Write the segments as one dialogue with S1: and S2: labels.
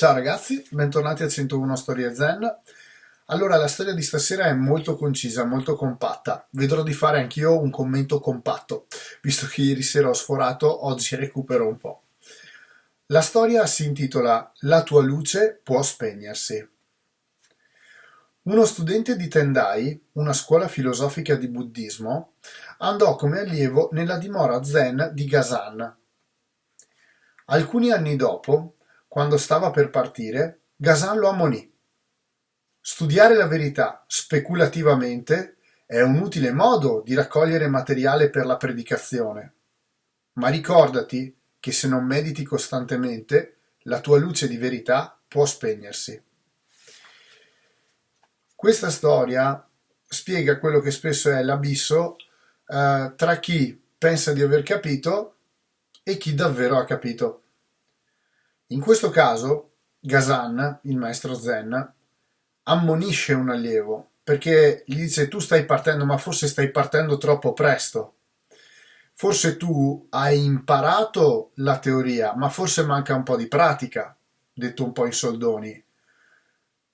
S1: Ciao ragazzi, bentornati a 101 Storie Zen. Allora, la storia di stasera è molto concisa, molto compatta. Vedrò di fare anch'io un commento compatto, visto che ieri sera ho sforato, oggi recupero un po'. La storia si intitola La tua luce può spegnersi. Uno studente di Tendai, una scuola filosofica di buddismo, andò come allievo nella dimora zen di Gasan. Alcuni anni dopo, quando stava per partire, Gasan lo ammonì. Studiare la verità speculativamente è un utile modo di raccogliere materiale per la predicazione, ma ricordati che se non mediti costantemente, la tua luce di verità può spegnersi. Questa storia spiega quello che spesso è l'abisso tra chi pensa di aver capito e chi davvero ha capito. In questo caso, Gazan, il maestro Zen, ammonisce un allievo perché gli dice: tu stai partendo, ma forse stai partendo troppo presto. Forse tu hai imparato la teoria, ma forse manca un po' di pratica, detto un po' in soldoni.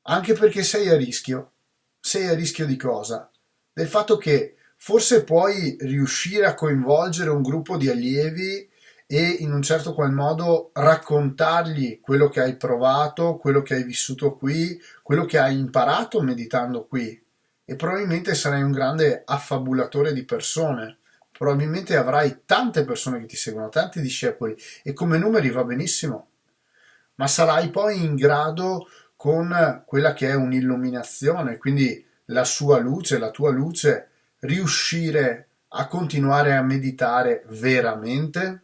S1: Anche perché sei a rischio. Sei a rischio di cosa? Del fatto che forse puoi riuscire a coinvolgere un gruppo di allievi e in un certo qual modo raccontargli quello che hai provato, quello che hai vissuto qui, quello che hai imparato meditando qui. E probabilmente sarai un grande affabulatore di persone. Probabilmente avrai tante persone che ti seguono, tanti discepoli, e come numeri va benissimo, ma sarai poi in grado, con quella che è un'illuminazione, quindi la sua luce, la tua luce, riuscire a continuare a meditare veramente?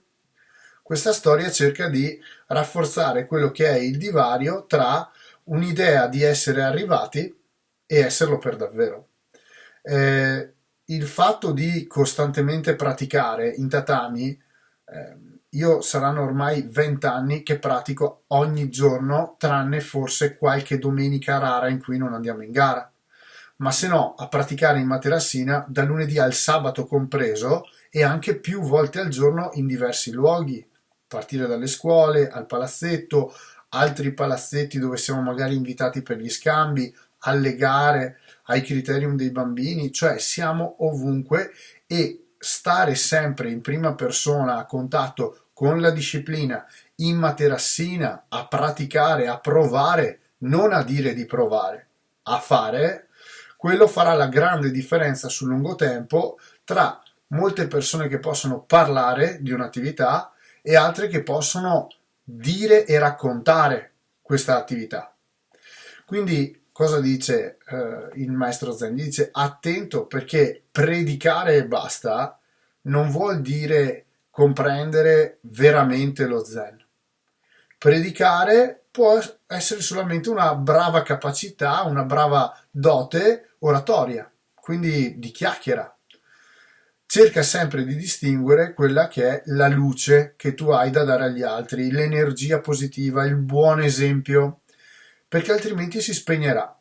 S1: Questa storia cerca di rafforzare quello che è il divario tra un'idea di essere arrivati e esserlo per davvero. Il fatto di costantemente praticare in tatami, io saranno ormai 20 anni che pratico ogni giorno, tranne forse qualche domenica rara in cui non andiamo in gara. Ma se no, a praticare in materassina da lunedì al sabato compreso e anche più volte al giorno in diversi luoghi, partire dalle scuole, al palazzetto, altri palazzetti dove siamo magari invitati per gli scambi, alle gare, ai criterium dei bambini, cioè siamo ovunque e stare sempre in prima persona a contatto con la disciplina in materassina, a praticare, a provare, non a dire di provare, a fare, quello farà la grande differenza sul lungo tempo tra molte persone che possono parlare di un'attività e altre che possono dire e raccontare questa attività. Quindi cosa dice il maestro Zen? Dice attento, perché predicare e basta non vuol dire comprendere veramente lo Zen. Predicare può essere solamente una brava capacità, una brava dote oratoria, quindi di chiacchiera. Cerca sempre di distinguere quella che è la luce che tu hai da dare agli altri, l'energia positiva, il buon esempio, perché altrimenti si spegnerà.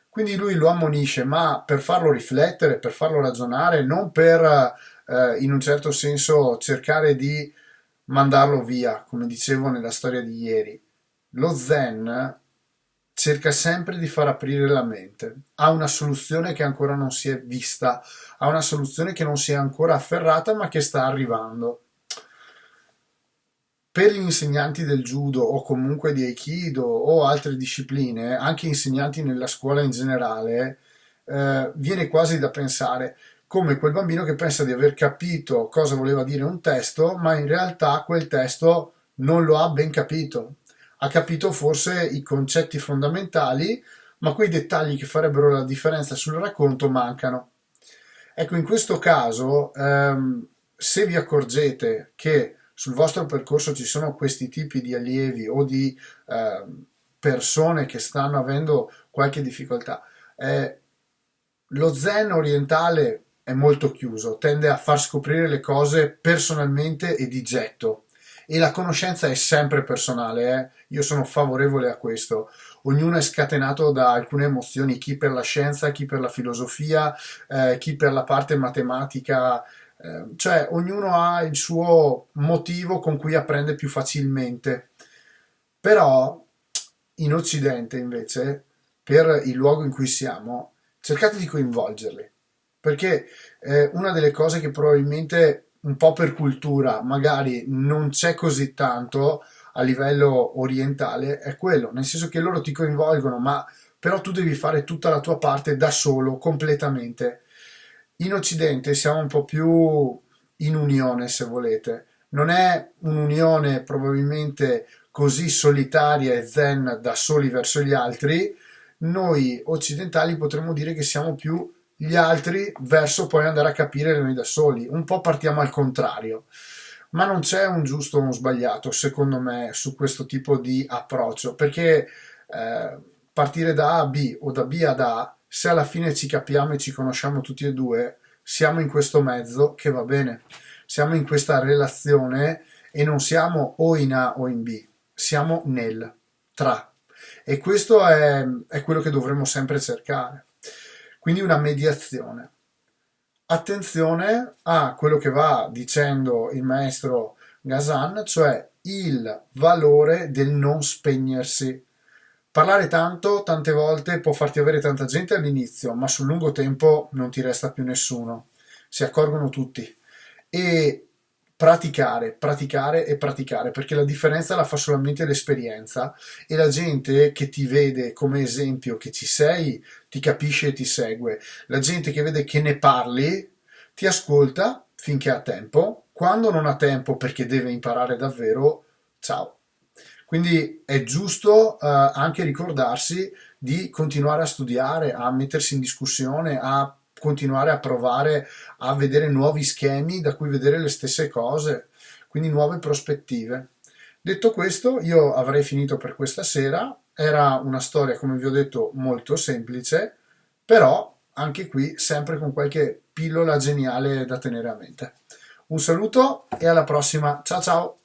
S1: Quindi lui lo ammonisce, ma per farlo riflettere, per farlo ragionare, non per in un certo senso cercare di mandarlo via, come dicevo nella storia di ieri. Lo Zen cerca sempre di far aprire la mente, ha una soluzione che ancora non si è vista, ha una soluzione che non si è ancora afferrata ma che sta arrivando. Per gli insegnanti del judo o comunque di aikido o altre discipline, anche insegnanti nella scuola in generale, viene quasi da pensare come quel bambino che pensa di aver capito cosa voleva dire un testo, ma in realtà quel testo non lo ha ben capito. Ha capito forse i concetti fondamentali, ma quei dettagli che farebbero la differenza sul racconto mancano. Ecco, in questo caso, se vi accorgete che sul vostro percorso ci sono questi tipi di allievi o di persone che stanno avendo qualche difficoltà, lo zen orientale è molto chiuso, tende a far scoprire le cose personalmente e di getto. E la conoscenza è sempre personale, Io sono favorevole a questo. Ognuno è scatenato da alcune emozioni, chi per la scienza, chi per la filosofia, chi per la parte matematica, cioè ognuno ha il suo motivo con cui apprende più facilmente. Però In Occidente, invece, per il luogo in cui siamo, cercate di coinvolgerli, perché una delle cose che probabilmente un po' per cultura magari non c'è così tanto a livello orientale è quello, nel senso che loro ti coinvolgono, ma però tu devi fare tutta la tua parte da solo, completamente. In Occidente siamo un po' più in unione, se volete. Non è un'unione probabilmente così solitaria e zen da soli verso gli altri. Noi occidentali potremmo dire che siamo più gli altri verso poi andare a capire noi da soli. Un po' partiamo al contrario. Ma non c'è un giusto o un sbagliato, secondo me, su questo tipo di approccio, perché partire da A a B o da B ad A, se alla fine ci capiamo e ci conosciamo tutti e due, siamo in questo mezzo che va bene, siamo in questa relazione e non siamo o in A o in B, siamo nel tra. E questo è quello che dovremmo sempre cercare. Quindi una mediazione. Attenzione a quello che va dicendo il maestro Gazan, cioè il valore del non spegnersi. Parlare tanto, tante volte, può farti avere tanta gente all'inizio, ma sul lungo tempo non ti resta più nessuno. Si accorgono tutti. E praticare, praticare e praticare, perché la differenza la fa solamente l'esperienza e la gente che ti vede come esempio che ci sei, ti capisce e ti segue. La gente che vede che ne parli, ti ascolta finché ha tempo. Quando non ha tempo perché deve imparare davvero, ciao. Quindi è giusto anche ricordarsi di continuare a studiare, a mettersi in discussione, a continuare a provare a vedere nuovi schemi da cui vedere le stesse cose, quindi nuove prospettive. Detto questo, io avrei finito per questa sera. Era una storia, come vi ho detto, molto semplice, però anche qui sempre con qualche pillola geniale da tenere a mente. Un saluto e alla prossima. Ciao ciao!